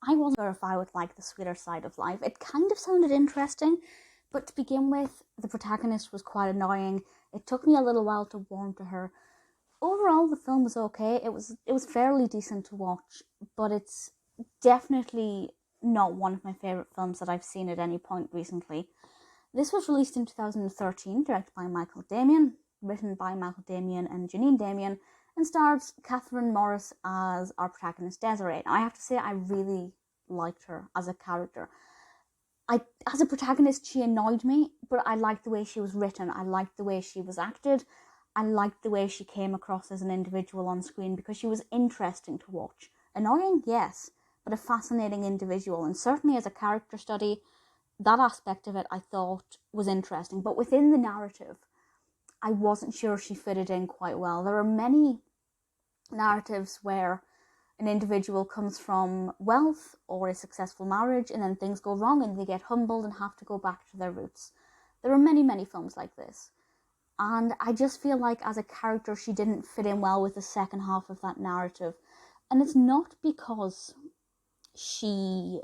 I wasn't sure if I would like The Sweeter Side of Life. It kind of sounded interesting, but to begin with, the protagonist was quite annoying. It took me a little while to warm to her. Overall, the film was okay. It was fairly decent to watch, but it's definitely not one of my favourite films that I've seen at any point recently. This was released in 2013, directed by Michael Damian, written by Michael Damian and Janeen Damian, and stars Kathryn Morris as our protagonist Desiree. Now, I have to say, I really liked her as a character. As a protagonist, she annoyed me, but I liked the way she was written. I liked the way she was acted. I liked the way she came across as an individual on screen because she was interesting to watch. Annoying, yes, but a fascinating individual. And certainly as a character study, that aspect of it I thought was interesting. But within the narrative, I wasn't sure she fitted in quite well. There are many narratives where an individual comes from wealth or a successful marriage and then things go wrong and they get humbled and have to go back to their roots. There are many, many films like this. And I just feel like as a character she didn't fit in well with the second half of that narrative. And it's not because she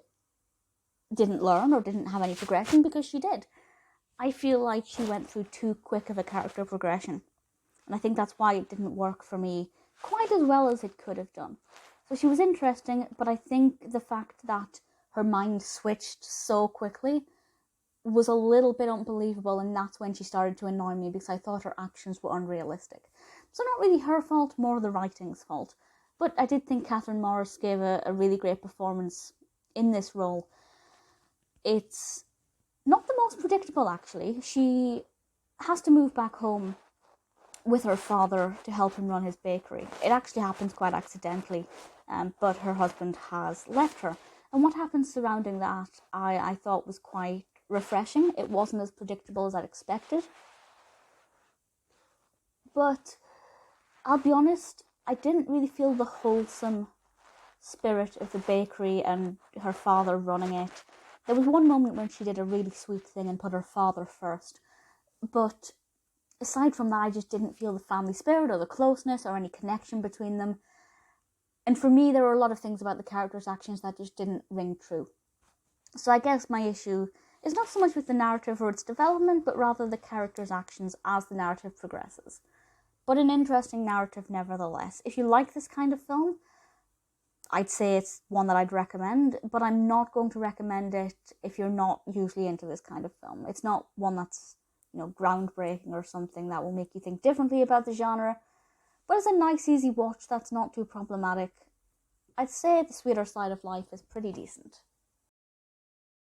didn't learn or didn't have any progression, because she did. I feel like she went through too quick of a character progression. And I think that's why it didn't work for me quite as well as it could have done. So she was interesting, but I think the fact that her mind switched so quickly was a little bit unbelievable, and that's when she started to annoy me because I thought her actions were unrealistic. So not really her fault, more the writing's fault. But I did think Kathryn Morris gave a really great performance in this role. It's not the most predictable, actually. She has to move back home with her father to help him run his bakery. It actually happens quite accidentally, but her husband has left her. And what happens surrounding that, I thought was quite refreshing. It wasn't as predictable as I'd expected. But I'll be honest, I didn't really feel the wholesome spirit of the bakery and her father running it. There was one moment when she did a really sweet thing and put her father first. But aside from that, I just didn't feel the family spirit or the closeness or any connection between them. And for me, there were a lot of things about the characters' actions that just didn't ring true. So I guess my issue is not so much with the narrative or its development, but rather the characters' actions as the narrative progresses. But an interesting narrative nevertheless. If you like this kind of film, I'd say it's one that I'd recommend, but I'm not going to recommend it if you're not usually into this kind of film. It's not one that's, groundbreaking or something that will make you think differently about the genre, but it's a nice, easy watch that's not too problematic. I'd say The Sweeter Side of Life is pretty decent.